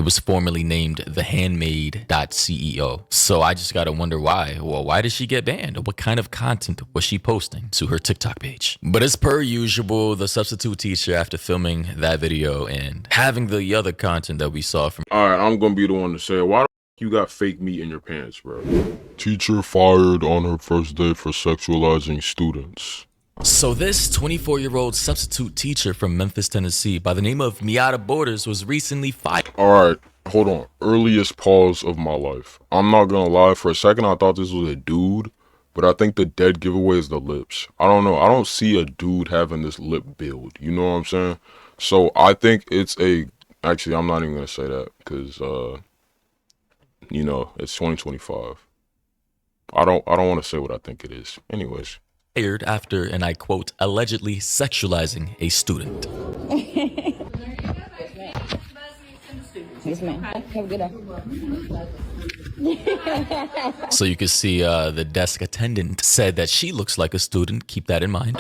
was formerly named TheHandmaid.ceo. So I just gotta wonder why. Well, why did she get banned? What kind of content was she posting to her TikTok page? But as per usual, the substitute teacher, after filming that video and having the other content that we saw from— all right, I'm gonna be the one to say, why the you got fake meat in your pants, bro? Teacher fired on her first day for sexualizing students. So this 24-year-old substitute teacher from Memphis, Tennessee, by the name of Miata Borders, was recently fired. All right, hold on. Earliest pause of my life. I'm not gonna lie, for a second I thought this was a dude, but I think the dead giveaway is the lips. I don't know. I don't see a dude having this lip build. You know what I'm saying? So I think it's a— actually, I'm not even gonna say that because you know, it's 2025. I don't want to say what I think it is. Anyways. After, and I quote, allegedly sexualizing a student. Yes, ma'am. Have a good day. So you can see the desk attendant said that she looks like a student. Keep that in mind.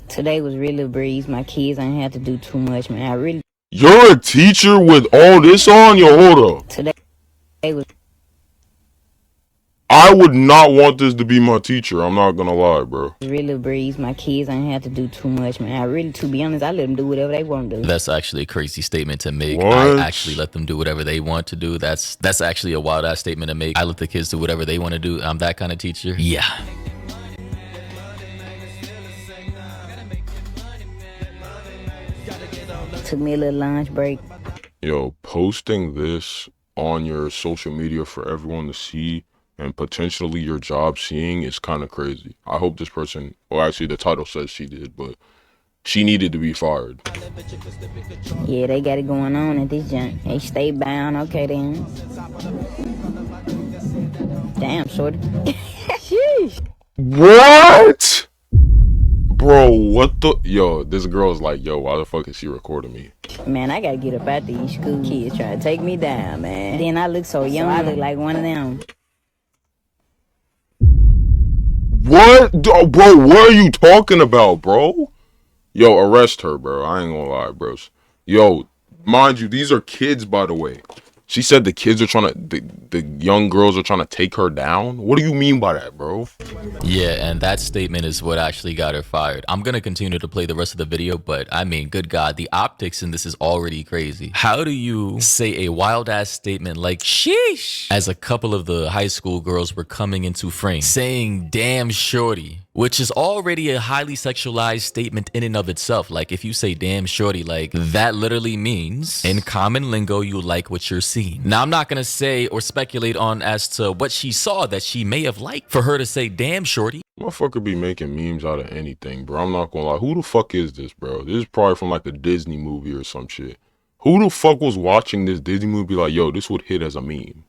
Today was really a breeze. My kids ain't had to do too much, man. I really— You're a teacher with all this on? Yo, hold up. Today was— I would not want this to be my teacher. I'm not gonna lie, bro. really a breeze. My kids ain't had to do too much, man. I really, to be honest, I let them do whatever they want to do. That's actually a crazy statement to make. What? I actually let them do whatever they want to do. That's actually a wild ass statement to make. I let the kids do whatever they want to do. I'm that kind of teacher. Yeah. Took me a little lunch break. Yo, posting this on your social media for everyone to see and potentially your job seeing is kind of crazy. I hope this person— well, actually the title says she did, but she needed to be fired. Yeah, they got it going on at this junk. They stay bound. Okay, then. Damn, shorty. Sheesh. What? Bro, what the— yo, this girl's like, yo, why the fuck is she recording me? Man, I gotta get up out these school kids trying to take me down, man. Then I look so young. I look like one of them. What? Bro, what are you talking about, bro? Yo, arrest her, bro. I ain't gonna lie, bros. Yo, mind you, these are kids, by the way. She said the kids are trying to— the young girls are trying to take her down. What do you mean by that, bro? Yeah, and that statement is what actually got her fired. I'm gonna continue to play the rest of the video, but I mean, good God, the optics in this is already crazy. How do you say a wild ass statement like sheesh as a couple of the high school girls were coming into frame saying damn shorty, which is already a highly sexualized statement in and of itself. Like if you say damn shorty, like that literally means in common lingo you like what you're seeing. Now I'm not gonna say or speculate on as to what she saw that she may have liked for her to say damn shorty. Motherfucker be making memes out of anything, bro. I'm not gonna lie. Who the fuck is this, bro? This is probably from like a Disney movie or some shit. Who the fuck was watching this Disney movie like, yo, this would hit as a meme?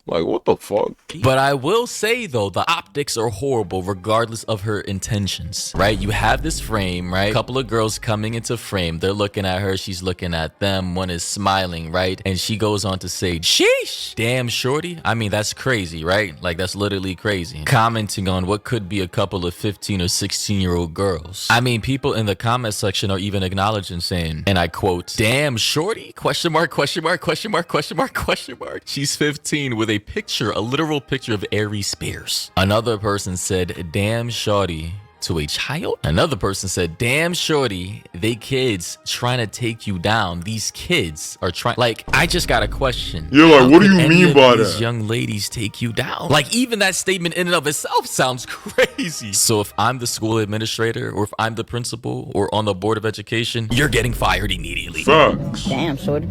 Like, what the fuck? But I will say, though, the optics are horrible regardless of her intentions, right? You have this frame, right? A couple of girls coming into frame. They're looking at her. She's looking at them. One is smiling, right? And she goes on to say, sheesh, damn shorty. I mean, that's crazy, right? Like, that's literally crazy. Commenting on what could be a couple of 15 or 16-year-old girls. I mean, people in the comment section are even acknowledging saying, and I quote, damn shorty? Question mark, question mark, question mark, question mark, question mark. She's 15 with a picture, a literal picture of Aries Spears. Another person said, damn shorty, to a child. Another person said, damn shorty, they kids trying to take you down. These kids are trying— like, I just got a question. You're like, How what do could you any mean of by these that? young ladies take you down? Like, even that statement in and of itself sounds crazy. So if I'm the school administrator or if I'm the principal or on the board of education, you're getting fired immediately. Facts. Damn, shorty.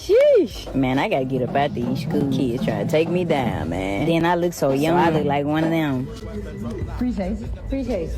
Sheesh. Man, I gotta get up out these school kids trying to take me down, man. Then I look so young. I look like one of them. Appreciate.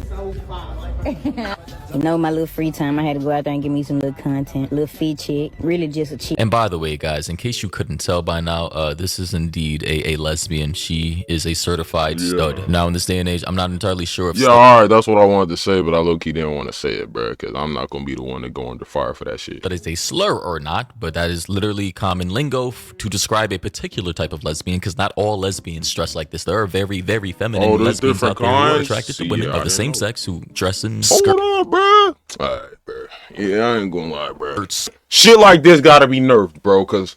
You know, my little free time, I had to go out there and give me some little content, little feed chick, really just a chick. And by the way, guys, in case you couldn't tell by now, this is indeed a lesbian. She is a certified stud. Now, in this day and age, I'm not entirely sure if— yeah, all right, that's what I wanted to say, but I low-key didn't want to say it, bro, because I'm not going to be the one to go under fire for that shit. that is a slur or not, but that is literally common lingo to describe a particular type of lesbian, because not all lesbians dress like this. There are very, very feminine lesbians out there who are attracted to women of the same sex who dress in skirt. Hold on, bro. All right, bro. Yeah, I ain't gonna lie, bro. Shit like this gotta be nerfed, bro, cause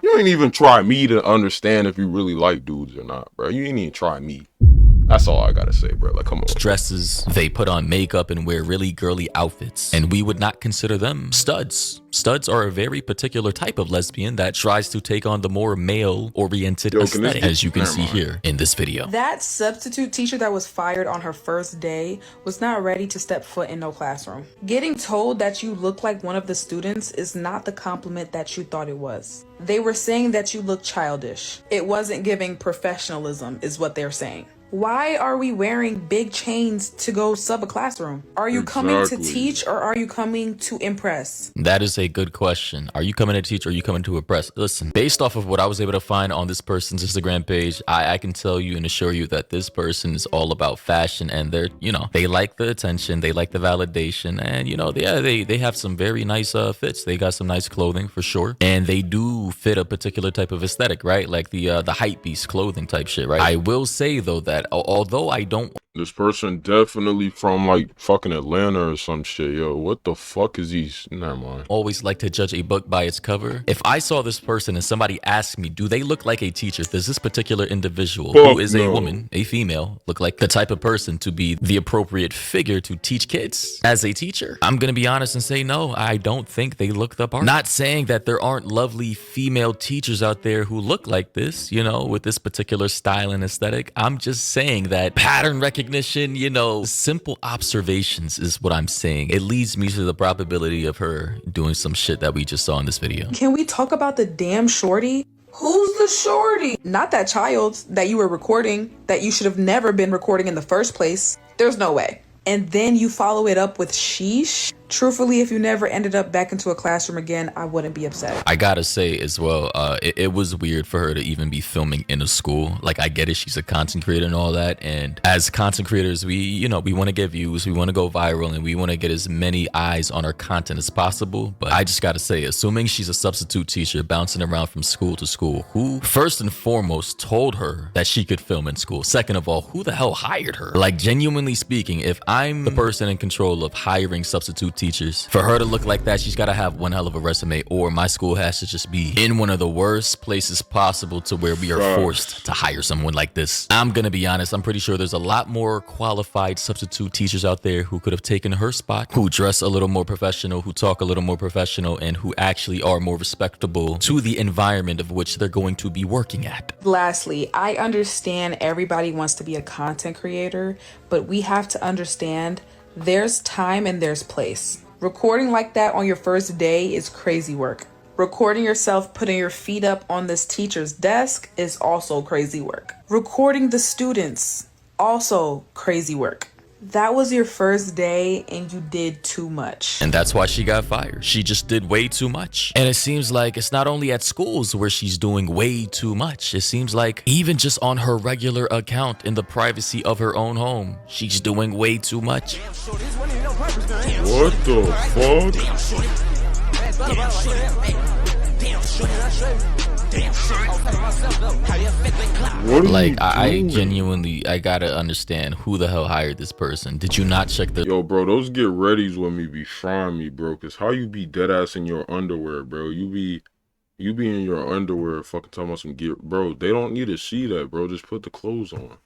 you ain't even try me to understand if you really like dudes or not, bro. You ain't even try me. That's all I gotta say, bro. Like, come on. Dresses, they put on makeup and wear really girly outfits, and we would not consider them studs. Studs are a very particular type of lesbian that tries to take on the more male-oriented aesthetic, as you can see here in this video. That substitute teacher that was fired on her first day was not ready to step foot in no classroom. Getting told that you look like one of the students is not the compliment that you thought it was. They were saying that you look childish. It wasn't giving professionalism, is what they're saying. Why are we wearing big chains to go sub a classroom? Are you coming to teach or are you coming to impress? That is a good question. Are you coming to teach or are you coming to impress? Listen, based off of what I was able to find on this person's Instagram page, I can tell you and assure you that this person is all about fashion, and they're, you know, they like the attention, they like the validation, and you know, they have some very nice fits. They got some nice clothing for sure, and they do fit a particular type of aesthetic, right? Like the hype beast clothing type shit, right? I will say though that although I don't, this person definitely from like fucking Atlanta or some shit. Yo, what the fuck is these? Never mind. always like to judge a book by its cover. If I saw this person and somebody asked me, do they look like a teacher? Does this particular individual, who is a woman, a female, look like the type of person to be the appropriate figure to teach kids as a teacher? I'm gonna be honest and say no, I don't think they look the part. Not saying that there aren't lovely female teachers out there who look like this, you know, with this particular style and aesthetic. I'm just saying that pattern recognition, you know, simple observations is what I'm saying. It leads me to the probability of her doing some shit that we just saw in this video. Can we talk about the damn shorty? Who's the shorty? Not that child that you were recording, that you should have never been recording in the first place. There's no way. And then you follow it up with sheesh. Truthfully, if you never ended up back into a classroom again, I wouldn't be upset. I gotta say as well, it was weird for her to even be filming in a school. Like, I get it, she's a content creator and all that, and as content creators, we, you know, we want to get views, we want to go viral, and we want to get as many eyes on our content as possible. But I just gotta say, assuming she's a substitute teacher bouncing around from school to school, who first and foremost told her that she could film in school? Second of all, who the hell hired her? Like, genuinely speaking, if I'm the person in control of hiring substitute teachers, for her to look like that, she's got to have one hell of a resume, or my school has to just be in one of the worst places possible to where we are forced to hire someone like this. I'm gonna be honest, I'm pretty sure there's a lot more qualified substitute teachers out there who could have taken her spot, who dress a little more professional, who talk a little more professional, and who actually are more respectable to the environment of which they're going to be working at. Lastly, I understand everybody wants to be a content creator, but we have to understand there's time and there's place. Recording like that on your first day is crazy work. Recording yourself putting your feet up on this teacher's desk is also crazy work. Recording the students, also crazy work. That was your first day and you did too much. And that's why she got fired. She just did way too much. And it seems like it's not only at schools where she's doing way too much. It seems like even just on her regular account in the privacy of her own home, she's doing way too much. What the fuck? Like, I genuinely, I gotta understand who the hell hired this person. Did you not check the... Yo, bro, those get readies with me be frying me, bro. Cause how you be dead ass in your underwear, bro? You be in your underwear fucking talking about some gear, bro. They don't need to see that, bro. Just put the clothes on.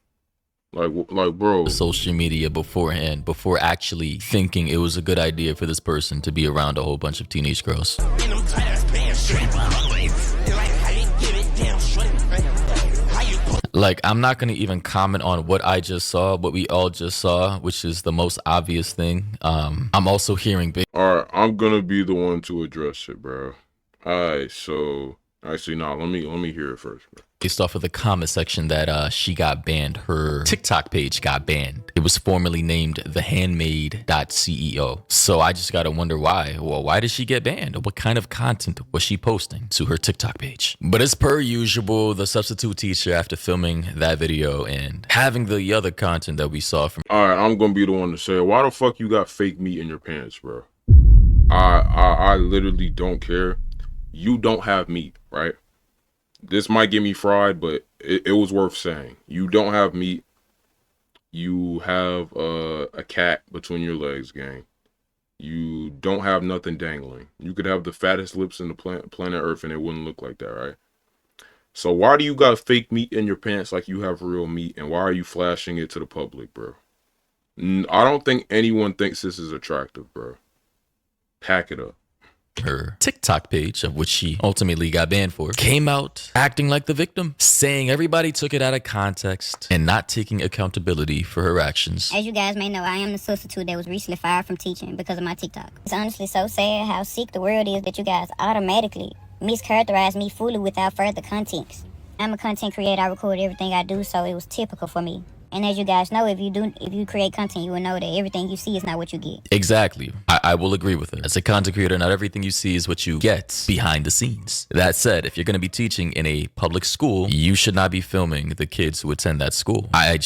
Like, bro. Social media beforehand, before actually thinking it was a good idea for this person to be around a whole bunch of teenage girls. Like, I'm not gonna even comment on what I just saw, what we all just saw, which is the most obvious thing. I'm also hearing big. Alright, I'm gonna be the one to address it, bro. Alright, so actually, nah, let me hear it first, bro. Based off of the comment section that she got banned. Her TikTok page got banned. It was formerly named thehandmaid.ceo. So I just gotta wonder why. Well, why did she get banned? What kind of content was she posting to her TikTok page? But as per usual, the substitute teacher, after filming that video and having the other content that we saw from... Alright, I'm gonna be the one to say, why the fuck you got fake meat in your pants, bro? I literally don't care. you don't have meat, right? This might get me fried, but it was worth saying. You don't have meat. You have a cat between your legs, gang. You don't have nothing dangling. You could have the fattest lips in the planet Earth and it wouldn't look like that, right? So why do you got fake meat in your pants like you have real meat, and why are you flashing it to the public, bro? I don't think anyone thinks this is attractive, bro. Pack it up. Her TikTok page, of which she ultimately got banned for, came out acting like the victim, saying everybody took it out of context and not taking accountability for her actions. As you guys may know, I am the substitute that was recently fired from teaching because of my TikTok. It's honestly so sad how sick the world is that you guys automatically mischaracterize me fully without further context. I'm a content creator. I record everything I do, so it was typical for me. And as you guys know, if you create content, you will know that everything you see is not what you get. Exactly. I will agree with it. As a content creator, not everything you see is what you get behind the scenes. That said, if you're going to be teaching in a public school, you should not be filming the kids who attend that school. I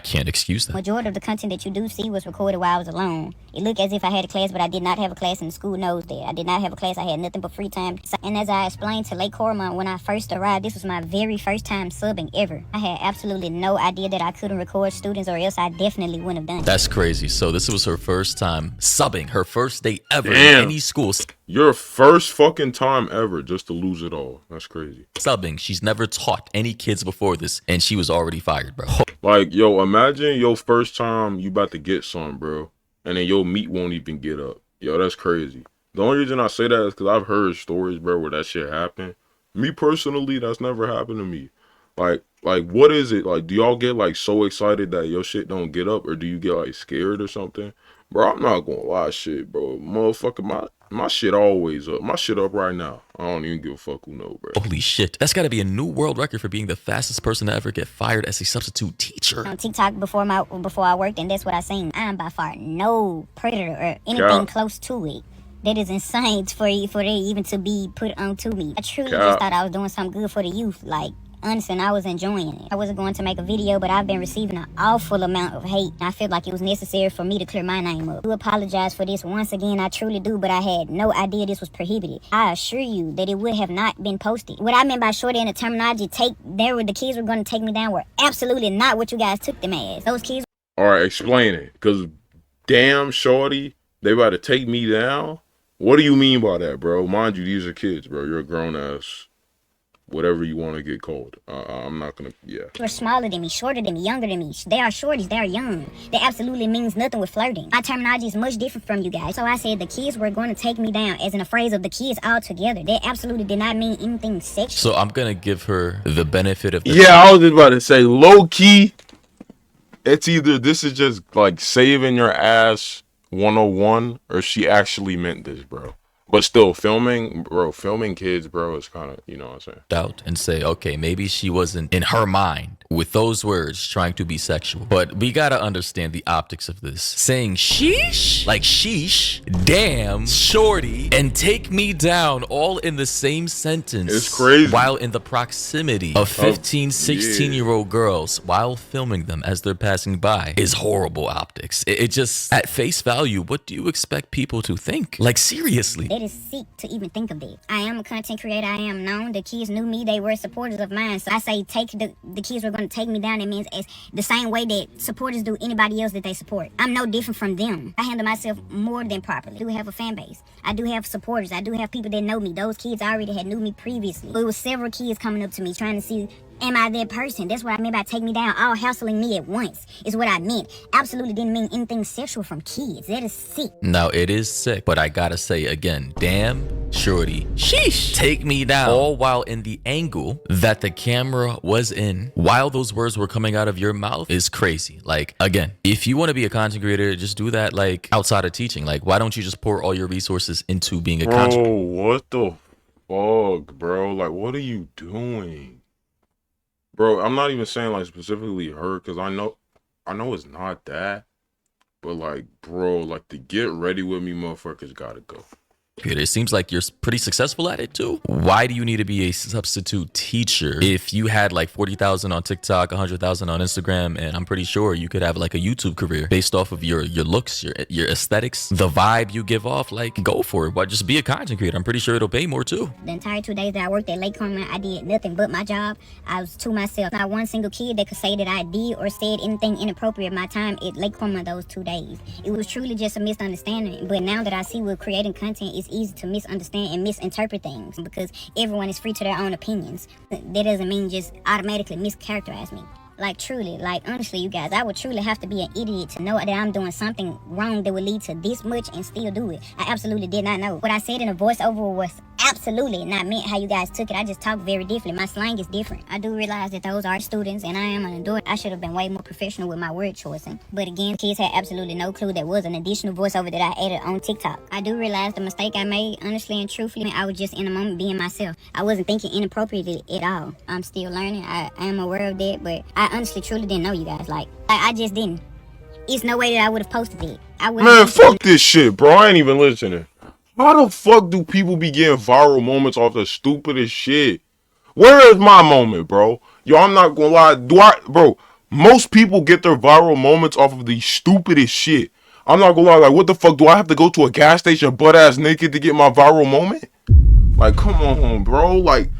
can't excuse that. Majority of the content that you do see was recorded while I was alone. It looked as if I had a class, but I did not have a class, and the school knows that. I did not have a class. I had nothing but free time. And as I explained to Lake Cormont when I first arrived, this was my very first time subbing ever. I had absolutely no idea that I couldn't record students, or else I definitely wouldn't have done it. That's crazy. So this was her first time subbing, her first day ever in any school. Your first fucking time ever just to lose it all. That's crazy. Subbing. She's never taught any kids before this, and she was already fired, bro. Like, yo, imagine your first time you about to get some, bro, and then your meat won't even get up. Yo, that's crazy. The only reason I say that is because I've heard stories, bro, where that shit happened. Me personally, that's never happened to me. Like, what is it? Like, do y'all get, like, so excited that your shit don't get up, or do you get, like, scared or something? Bro, I'm not gonna lie, shit, bro. Motherfucker, my shit always up. My shit up right now. I don't even give a fuck who know, bro. Holy shit. That's gotta be a new world record for being the fastest person to ever get fired as a substitute teacher. On TikTok before I worked, and that's what I seen. I am by far no predator or anything close to it. That is insane for it even to be put onto me. I truly just thought I was doing something good for the youth. Like, honestly, and I was enjoying it. I wasn't going to make a video, but I've been receiving an awful amount of hate. I feel like it was necessary for me to clear my name up. I do apologize for this once again, I truly do, but I had no idea this was prohibited. I assure you that it would have not been posted. What I meant by shorty and the terminology, the kids were going to take me down, were absolutely not what you guys took them as. Those kids. All right, explain it. Because damn, shorty, they about to take me down? What do you mean by that, bro? Mind you, these are kids, bro. You're a grown-ass, whatever you want to get called. I'm not gonna, yeah. They're smaller than me, shorter than me, younger than me. They are shorties, they are young. That absolutely means nothing with flirting. My terminology is much different from you guys. So I said the kids were going to take me down, as in a phrase of the kids all together. That absolutely did not mean anything sexual. So I'm gonna give her the benefit of the Yeah, I was just about to say, low-key, it's either this is just like saving your ass 101, or she actually meant this, bro. But still, filming kids, bro, is kind of, you know what I'm saying? doubt and say, okay, maybe she wasn't in her mind with those words trying to be sexual. But we gotta understand the optics of this. Saying sheesh, like sheesh, damn, shorty, and take me down all in the same sentence. It's crazy. While in the proximity of 15, 16-year-old girls while filming them as they're passing by is horrible optics. It just, at face value, what do you expect people to think? Like, seriously. That is sick to even think of that. I am a content creator. I am known. The kids knew me. They were supporters of mine. So I say the kids were going to take me down. It means as the same way that supporters do anybody else that they support. I'm no different from them. I handle myself more than properly. I do have a fan base. I do have supporters. I do have people that know me. Those kids already had knew me previously. But it was several kids coming up to me trying to see, am I that person? That's what I meant by take me down, all hassling me at once, is what I meant. Absolutely didn't mean anything sexual from kids. That is sick. Now, it is sick, but I gotta say again, damn, shorty, sheesh, take me down. All while in the angle that the camera was in, while those words were coming out of your mouth, is crazy. Like, again, if you want to be a content creator, just do that, like, outside of teaching. Like, why don't you just pour all your resources into being a content creator? Bro, what the fuck, bro? Like, what are you doing? Bro, I'm not even saying, like, specifically her, because I know it's not that. But, like, bro, like, the get ready with me motherfuckers gotta go. It seems like you're pretty successful at it too. Why do you need to be a substitute teacher if you had like 40,000 on TikTok, 100,000 on Instagram, and I'm pretty sure you could have like a YouTube career based off of your looks, your aesthetics, the vibe you give off? Like, go for it. Why just be a content creator? I'm pretty sure it'll pay more too. The entire 2 days that I worked at Lake Cornwall, I did nothing but my job. I was to myself. Not one single kid that could say that I did or said anything inappropriate my time at Lake Cornwall those 2 days. It was truly just a misunderstanding. But now that I see with creating content, it's easy to misunderstand and misinterpret things because everyone is free to their own opinions. That doesn't mean just automatically mischaracterize me. Like, truly, like, honestly, you guys, I would truly have to be an idiot to know that I'm doing something wrong that would lead to this much and still do it. I absolutely did not know. What I said in a voiceover was absolutely not meant how you guys took it. I just talk very differently. My slang is different. I do realize that those are students and I am an adult. I should have been way more professional with my word choicing. But again, kids had absolutely no clue there was an additional voiceover that I added on TikTok. I do realize the mistake I made, honestly and truthfully. I was just in a moment being myself. I wasn't thinking inappropriately at all. I'm still learning. I am aware of that, but I honestly truly didn't know, you guys. Like I just didn't. It's no way that I would have posted it. Man, fuck this shit, bro. I ain't even listening. How the fuck do people be getting viral moments off the stupidest shit? Where is my moment, bro? Yo, I'm not gonna lie. Bro, most people get their viral moments off of the stupidest shit. I'm not gonna lie. Like, what the fuck? Do I have to go to a gas station butt ass naked to get my viral moment? Like, come on, bro. Like,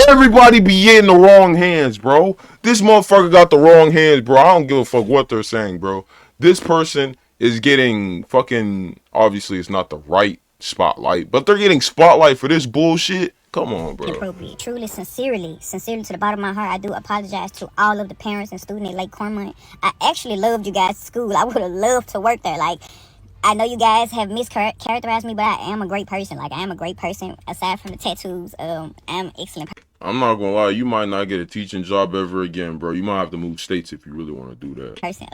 everybody be in the wrong hands, bro. This motherfucker got the wrong hands, bro. I don't give a fuck what they're saying, bro. This person is getting fucking, obviously it's not the right spotlight, but they're getting spotlight for this bullshit. Come on, bro. Inappropriate. Truly, sincerely to the bottom of my heart, I do apologize to all of the parents and students at Lake Cornwall. I actually loved you guys' school. I would have loved to work there. Like, I know you guys have mischaracterized me, but I am a great person. Like, I am a great person aside from the tattoos. I'm excellent. I'm not gonna lie, you might not get a teaching job ever again, bro. You might have to move states if you really want to do that. Person.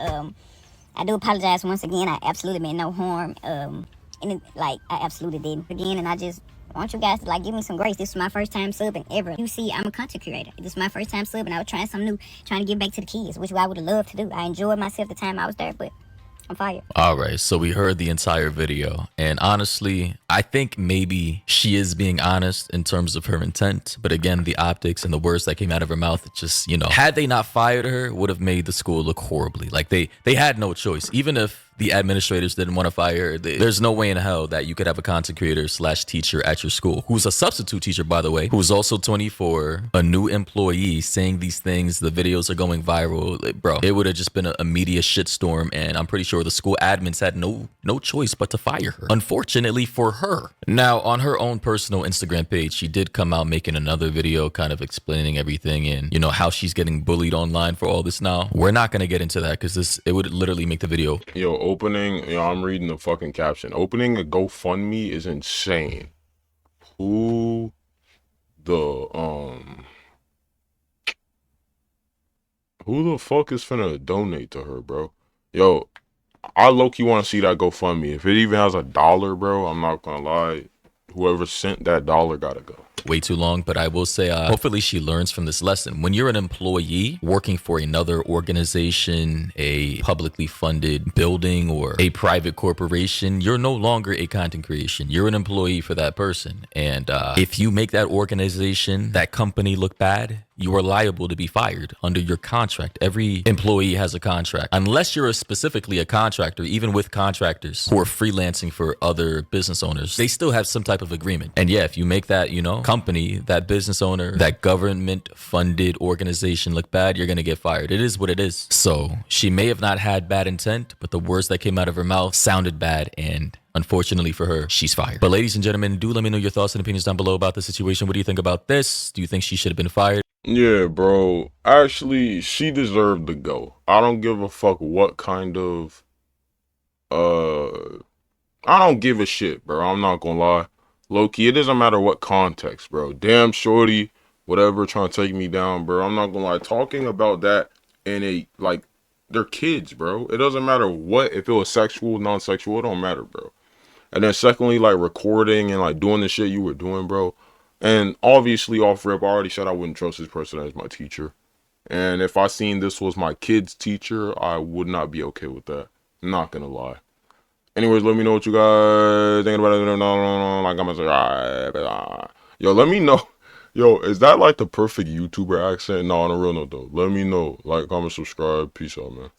I do apologize once again. I absolutely meant no harm. I absolutely didn't again, and I just want you guys to like give me some grace. This is my first time subbing ever. You see, I'm a content creator. This is my first time subbing. I was trying something new, trying to give back to the kids, which I would have loved to do. I enjoyed myself the time I was there, but I'm fired. All right, so we heard the entire video, and honestly, I think maybe she is being honest in terms of her intent, but again, the optics and the words that came out of her mouth, it just, you know, had they not fired her, would have made the school look horribly. Like, they had no choice. Even if the administrators didn't want to fire her, there's no way in hell that you could have a content creator / teacher at your school, who's a substitute teacher, by the way, who's also 24, a new employee, saying these things. The videos are going viral. Bro, it would have just been a media shitstorm, and I'm pretty sure the school admins had no choice but to fire her, unfortunately for her. Now, on her own personal Instagram page, she did come out making another video kind of explaining everything and, you know, how she's getting bullied online for all this now. We're not going to get into that because it would literally make the video. Yo, I'm reading the fucking caption. Opening a GoFundMe is insane. Who the fuck is finna donate to her, bro? Yo, I low-key want to see that GoFundMe. If it even has $1, bro, I'm not gonna lie. Whoever sent that $1 gotta go. Way too long, but I will say hopefully she learns from this lesson. When you're an employee working for another organization, a publicly funded building, or a private corporation, you're no longer a content creation. You're an employee for that person, and if you make that organization, that company look bad, you are liable to be fired under your contract. Every employee has a contract, unless you're specifically a contractor. Even with contractors who are freelancing for other business owners, they still have some type of agreement. And yeah, if you make that, you know, company, that business owner, that government funded organization look bad, you're gonna get fired. It is what it is. So she may have not had bad intent, but the words that came out of her mouth sounded bad, and unfortunately for her, she's fired. But ladies and gentlemen, do let me know your thoughts and opinions down below about the situation. What do you think about this? Do you think she should have been fired? Yeah, bro. Actually, she deserved to go. I don't give a fuck what kind of I don't give a shit, bro. I'm not gonna lie. Low-key, it doesn't matter what context, bro. Damn shorty, whatever, trying to take me down, bro. I'm not gonna lie. Talking about that in a, like, they're kids, bro. It doesn't matter what, if it was sexual, non-sexual, it don't matter, bro. And then secondly, like, recording and, like, doing the shit you were doing, bro. And obviously, off rip, I already said I wouldn't trust this person as my teacher. And if I seen this was my kid's teacher, I would not be okay with that. I'm not gonna lie. Anyways, let me know what you guys thinking about it. Like, comment, subscribe. Yo, let me know. Yo, is that like the perfect YouTuber accent? No, on a real note though. Let me know. Like, comment, subscribe. Peace out, man.